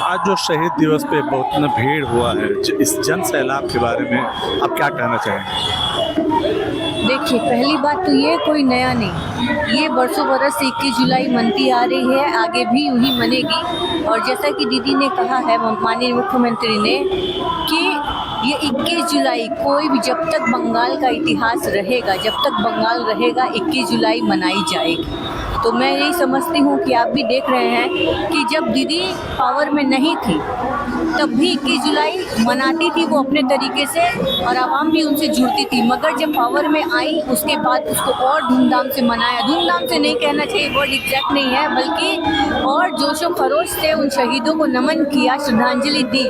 आज जो शहीद दिवस पे बहुत न भीड़ हुआ है, इस जन सैलाब के बारे में आप क्या कहना चाहेंगे? देखिए, पहली बात तो ये कोई नया नहीं, ये बरसों बरस से 21 जुलाई मनती आ रही है, आगे भी यूं ही मनेगी। और जैसा कि दीदी ने कहा है, माननीय मुख्यमंत्री ने, कि ये 21 जुलाई कोई भी, जब तक बंगाल का इतिहास रहेगा, जब तक बंगाल रहेगा, 21 जुलाई मनाई जाएगी। तो मैं यही समझती हूँ कि आप भी देख रहे हैं कि जब दीदी पावर में नहीं थी तब भी 21 जुलाई मनाती थी वो अपने तरीके से, और आवाम भी उनसे जुड़ती थी। मगर जब पावर में आई उसके बाद उसको और धूमधाम से मनाया, धूमधाम से नहीं कहना चाहिए, वर्ड एग्जैक्ट नहीं है, बल्कि और जोशो खरोश से उन शहीदों को नमन किया, श्रद्धांजलि दी,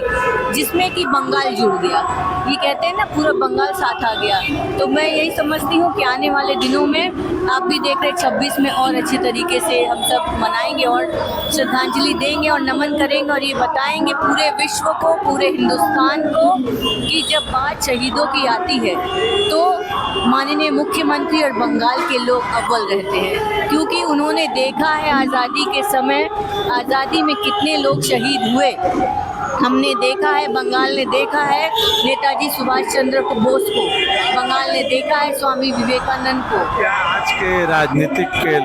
जिसमें कि बंगाल जुड़ गया। ये कहते हैं ना, पूरा बंगाल साथ आ गया। तो मैं यही समझती हूँ कि आने वाले दिनों में आप भी देख रहे 26 में और अच्छे तरीके से हम सब मनाएंगे और श्रद्धांजलि देंगे और नमन करेंगे, और ये बताएंगे पूरे विश्व को, पूरे हिंदुस्तान को, कि जब बात शहीदों की आती है तो माननीय मुख्यमंत्री और बंगाल के लोग अव्वल रहते हैं, क्योंकि उन्होंने देखा है आज़ादी के समय, आज़ादी में कितने लोग शहीद हुए। हमने देखा है, बंगाल ने देखा है नेताजी सुभाष चंद्र बोस को, बंगाल ने देखा है स्वामी विवेकानंद को। क्या आज के राजनीतिक के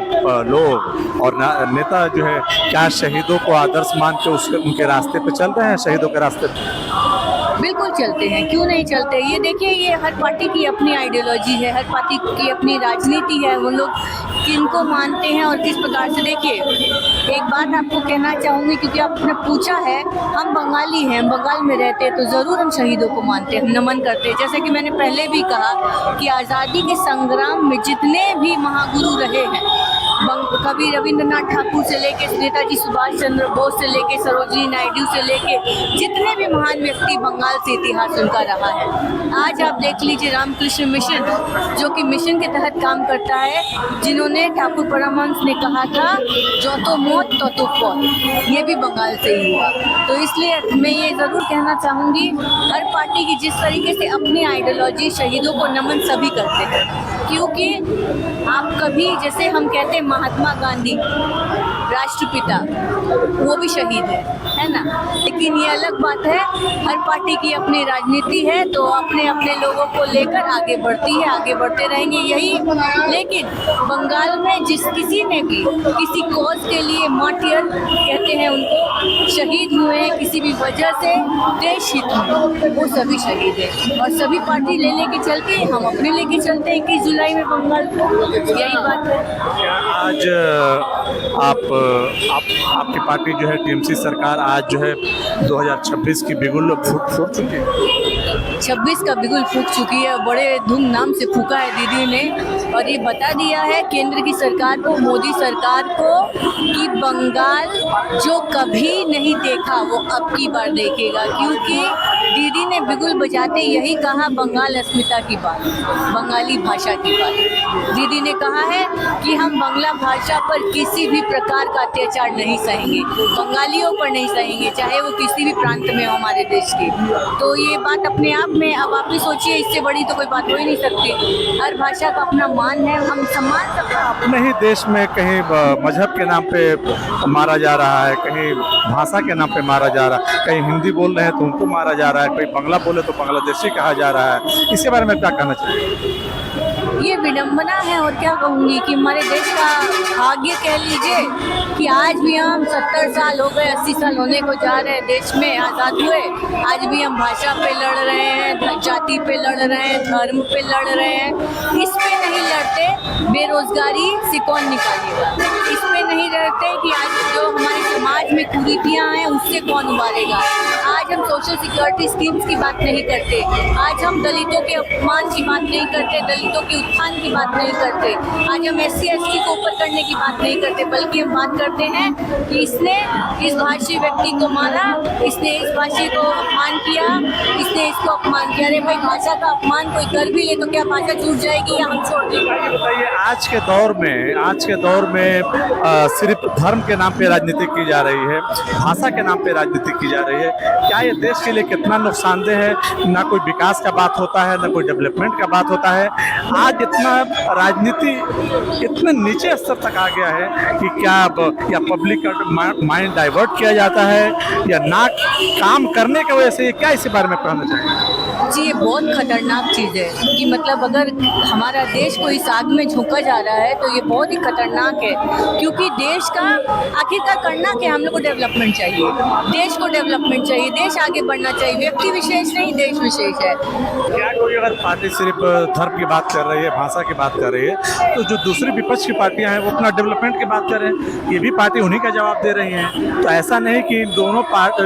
लोग और नेता जो है, क्या शहीदों को आदर्श मान के उनके रास्ते पे चल रहे हैं, शहीदों के रास्ते पे? बिल्कुल चलते हैं, क्यों नहीं चलते। ये देखिए, ये हर पार्टी की अपनी आइडियोलॉजी है, हर पार्टी की अपनी राजनीति है, वो लोग किनको मानते हैं और किस प्रकार से। देखिए, एक बात आपको कहना चाहूँगी, क्योंकि आपने पूछा है, हम बंगाली हैं, बंगाल में रहते हैं, तो ज़रूर हम शहीदों को मानते हैं, हम नमन करते हैं। जैसे कि मैंने पहले भी कहा कि आज़ादी के संग्राम में जितने भी महागुरु रहे हैं, कवि रविंद्रनाथ ठाकुर से लेके नेताजी सुभाष चंद्र बोस से लेके सरोजिनी नायडू से लेके जितने भी महान व्यक्ति, बंगाल से इतिहास उनका रहा है। आज आप देख लीजिए रामकृष्ण मिशन, जो कि मिशन के तहत काम करता है, जिन्होंने ठाकुर परमहंस ने कहा था, जो तो मौत तो पौत, ये भी बंगाल से ही हुआ। तो इसलिए मैं ये ज़रूर कहना चाहूँगी, हर पार्टी की जिस तरीके से अपनी आइडियोलॉजी, शहीदों को नमन सभी करते हैं, क्योंकि आप कभी, जैसे हम कहते हैं महात्मा गांधी राष्ट्रपिता, वो भी शहीद है ना। लेकिन ये अलग बात है, हर पार्टी की अपनी राजनीति है, तो अपने अपने लोगों को लेकर आगे बढ़ती है, आगे बढ़ते रहेंगे यही। लेकिन बंगाल में किसी ने भी किसी कॉज के लिए, मार्टियर कहते हैं उनको, शहीद हुए हैं किसी भी वजह से देश हित में, वो सभी शहीद है। और सभी पार्टी ले लेके चलते हैं, हम अपने लेके चलते हैं 21 जुलाई में बंगाल को, यही बात है। आज आपकी पार्टी जो है, टीएमसी सरकार, आज जो है 2026 की बिगुल फूट चुकी है। 26 का बिगुल फूक चुकी है, बड़े धूमधाम से फूका है दीदी ने, और ये बता दिया है केंद्र की सरकार को, मोदी सरकार को, कि बंगाल जो कभी नहीं देखा वो अब की बार देखेगा। क्योंकि दीदी ने बिगुल बजाते यही कहा, बंगाल अस्मिता की बात, बंगाली भाषा की बात। दीदी ने कहा है कि हम बांग्ला भाषा पर किसी भी प्रकार का अत्याचार नहीं सहेंगे, बंगालियों पर नहीं सहेंगे, चाहे वो किसी भी प्रांत में हो हमारे देश के। तो ये बात अपने आप में, अब आप भी सोचिए, इससे बड़ी तो कोई बात हो ही नहीं सकती। हर भाषा का अपना मान है, हम सम्मान सबका। अपने ही देश में कहीं मजहब के नाम पे मारा जा रहा है, कहीं भाषा के नाम पे मारा जा रहा है, कहीं हिंदी बोल रहे हैं तो उनको मारा जा रहा है, कोई बांग्ला बोले तो बांग्लादेशी कहा जा रहा है। इसके बारे में क्या कहना चाहिए? ये विडम्बना है, और क्या कहूँगी कि हमारे देश का भाग्य कह लीजिए कि आज भी हम 70 साल हो गए, 80 साल होने को जा रहे हैं देश में आज़ाद हुए, आज भी हम भाषा पे लड़ रहे हैं, जाति पे लड़ रहे हैं, धर्म पे लड़ रहे हैं। इस पे नहीं लड़ते, बेरोजगारी से कौन निकालेगा। इस पे नहीं लड़ते कि आज जो हमारे समाज में कुरीतियाँ हैं उससे कौन उबारेगा। आज हम सोशल सिक्योरिटी स्कीम्स की बात नहीं करते, आज हम दलितों के अपमान की बात नहीं करते, दलितों के उत्थान की बात नहीं करते, आज हम SC ST को ऊपर करने की बात नहीं करते, बल्कि हम बात करते हैं कि इसने इस भाषी व्यक्ति को मारा, इसने इस भाषी को अपमान किया, इसने इसको अपमान किया। अरे भाई, भाषा का अपमान कोई कर भी ले तो क्या भाषा छूट जाएगी या हम छोड़ देंगे? बताइए, आज के दौर में सिर्फ धर्म के नाम पे राजनीति की जा रही है, भाषा के नाम पे राजनीति की जा रही है, क्या क्या ये देश के लिए कितना नुकसानदेह है। ना कोई विकास का बात होता है, ना कोई डेवलपमेंट का बात होता है। आज इतना राजनीति इतने नीचे स्तर तक आ गया है कि क्या या पब्लिक का माइंड डाइवर्ट किया जाता है या ना काम करने की वजह से, क्या इसी बारे में कहना चाहिए? जी, ये बहुत खतरनाक चीज़ है कि मतलब अगर हमारा देश को इस आग में झोंका जा रहा है तो ये बहुत ही खतरनाक है, क्योंकि देश का आखिरकार करना क्या, हम लोग को डेवलपमेंट चाहिए, देश को डेवलपमेंट चाहिए, देश आगे बढ़ना चाहिए, व्यक्ति विशेष नहीं देश विशेष है। क्या कोई अगर पार्टी सिर्फ धर्म की बात कर रही है, भाषा की बात कर रही है, तो जो दूसरी विपक्ष की पार्टियां हैं वो अपना डेवलपमेंट की बात कर रहे हैं, ये भी पार्टी उन्हीं का जवाब दे रही हैं। तो ऐसा नहीं कि दोनों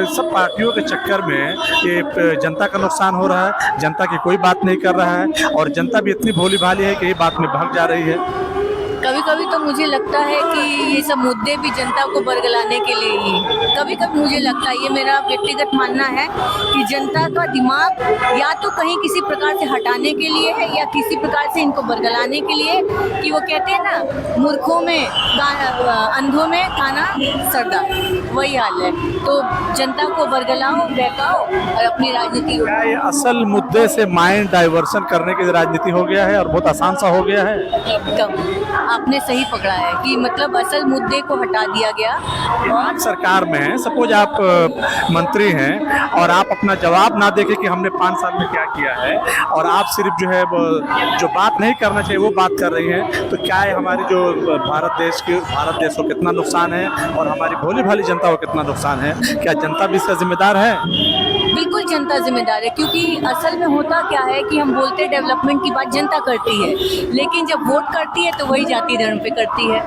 सब पार्टियों के चक्कर में ये जनता का नुकसान हो रहा है, जनता की कोई बात नहीं कर रहा है और जनता भी इतनी भोली भाली है कि ये बात में भाग जा रही है। कभी कभी तो मुझे लगता है कि ये सब मुद्दे भी जनता को बरगलाने के लिए ही, कभी कभी मुझे लगता है, ये मेरा व्यक्तिगत मानना है कि जनता का दिमाग या तो कहीं किसी प्रकार से हटाने के लिए है या किसी प्रकार से इनको बरगलाने के लिए, कि वो कहते हैं ना, मूर्खों में अंधों में काना सरदा, वही हाल है। तो जनता को बरगलाओ, बहकाओ और अपनी राजनीति। क्या ये असल मुद्दे से माइंड डाइवर्सन करने की राजनीति हो गया है और बहुत आसान सा हो गया है? एकदम आपने सही पकड़ा है कि मतलब असल मुद्दे को हटा दिया गया। और सरकार में है, सपोज आप मंत्री हैं और आप अपना जवाब ना देके कि हमने 5 साल में क्या किया है और आप सिर्फ जो है जो बात नहीं करना चाहिए वो बात कर रही हैं, तो क्या है हमारी जो भारत देश को कितना नुकसान है और हमारी भोली भाली जनता को कितना नुकसान है? क्या जनता भी इसका जिम्मेदार है? बिल्कुल जनता जिम्मेदार है, क्योंकि असल में होता क्या है कि हम बोलते हैं डेवलपमेंट की बात जनता करती है, लेकिन जब वोट करती है तो वही जाति धर्म पे करती है।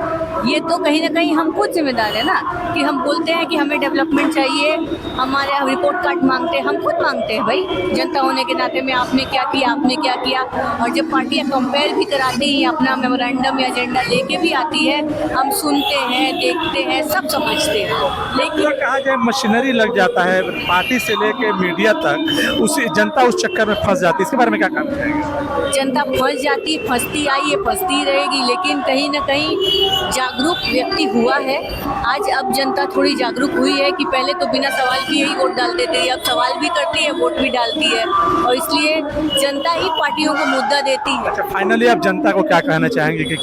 ये तो कहीं ना कहीं हम खुद जिम्मेदार है ना, कि हम बोलते हैं कि हमें डेवलपमेंट चाहिए, हमारे रिपोर्ट कार्ड मांगते हैं, हम खुद मांगते हैं भाई, जनता होने के नाते में आपने क्या किया, आपने क्या किया। और जब पार्टियां कंपेयर भी कराती हैं, अपना मेमोरेंडम या एजेंडा लेके भी आती है, हम सुनते हैं, देखते हैं, सब समझते हैं, लेकिन कहा जाए मशीनरी लग जाता है पार्टी से लेके मीडिया तक, उसी जनता उस चक्कर में फंस जाती है। इसके बारे में क्या कहना चाहिए? जनता फंस जाती, फंसती आई है, फंसती रहेगी, लेकिन कहीं ना कहीं जागरूक व्यक्ति हुआ है आज। अब जनता थोड़ी जागरूक हुई है कि पहले तो बिना सवाल किए ही वोट डाल देती है, अब सवाल भी करती है, वोट भी डालती है, और इसलिए जनता ही पार्टियों को मुद्दा देती है। अच्छा, फाइनली आप जनता को क्या कहना चाहेंगे कि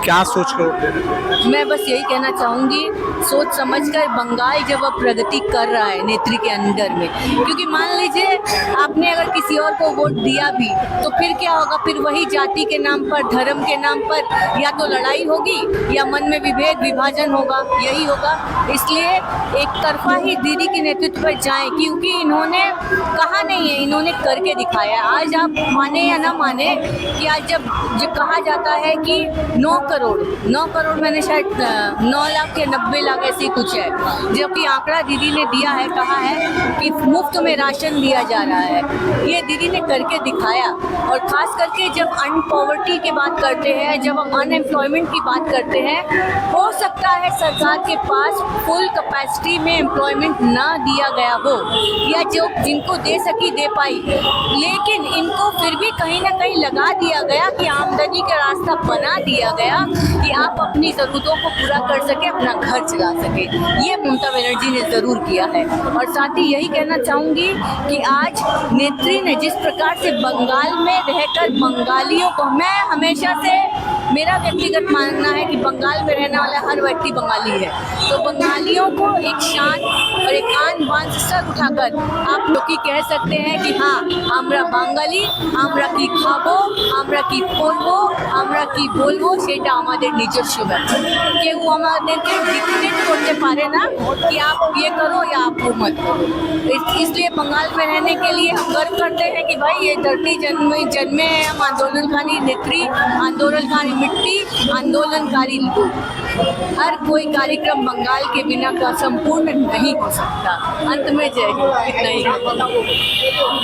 क्या सोच कर वोट देना? मैं बस यही कहना चाहूँगी, सोच समझकर बंगाल जब अब प्रगति कर रहा है नेत्री के अंदर में, क्योंकि मान लीजिए आपने अगर किसी और को वोट दिया भी तो फिर क्या होगा, फिर वही जाति के नाम पर, धर्म के नाम पर या तो लड़ाई होगी या मन में विभेद विभाजन होगा, यही होगा। इसलिए एक तरफा ही दीदी के नेतृत्व पर जाएं, क्योंकि इन्होंने कहा नहीं है, इन्होंने करके दिखाया। आज आप माने या ना माने कि आज जब कहा जाता है कि 9 करोड़ मैंने शायद 9 लाख या 90 लाख ऐसी कुछ है, जबकि आंकड़ा दीदी ने दिया है, कहा है कि मुफ्त में राशन दिया जा रहा है, ये दीदी ने करके दिखाया। और खास करके जब अनपॉवर्टी की बात करते हैं, जब हम अनएम्प्लॉयमेंट की बात करते हैं, हो सकता है सरकार के पास फुल कैपेसिटी में एम्प्लॉयमेंट ना दिया गया हो, या जो जिनको दे सकी दे पाई, लेकिन इनको फिर भी कहीं ना कहीं लगा दिया गया कि आमदनी का रास्ता बना दिया गया कि आप अपनी ज़रूरतों को पूरा कर सके, अपना घर चला सके। ये ममता बनर्जी ने ज़रूर किया है। और साथ ही यही कहना चाहूँगी कि आज नेत्री ने जिस प्रकार से बंगाल में रहकर बंगालियों को, मैं हमेशा से, मेरा व्यक्तिगत मानना है कि बंगाल में रहने वाला हर व्यक्ति बंगाली है, तो बंगालियों को एक शान और एक आन बान से सर उठाकर आप लोग की कह सकते हैं कि हाँ, আমরা বাঙালি, আমরা কি খাবো, আমরা কি পরবো, আমরা কি বলবো, সেটা আমাদের নিজস্ব ব্যাপার। কেউ আমাদেরকে ডিক্টেट করতে পারে ना कि आप ये करो या आप वो मत करो। इसलिए बंगाल में रहने के लिए हम गर्व करते हैं कि भाई ये धरती जन्मे हैं हम आंदोलनकारी नेत्री, आंदोलनकारी मिट्टी, आंदोलनकारी लोग। हर कोई कार्यक्रम बंगाल के बिना का संपूर्ण नहीं हो सकता। अंत में जय हिंद, इतना ही।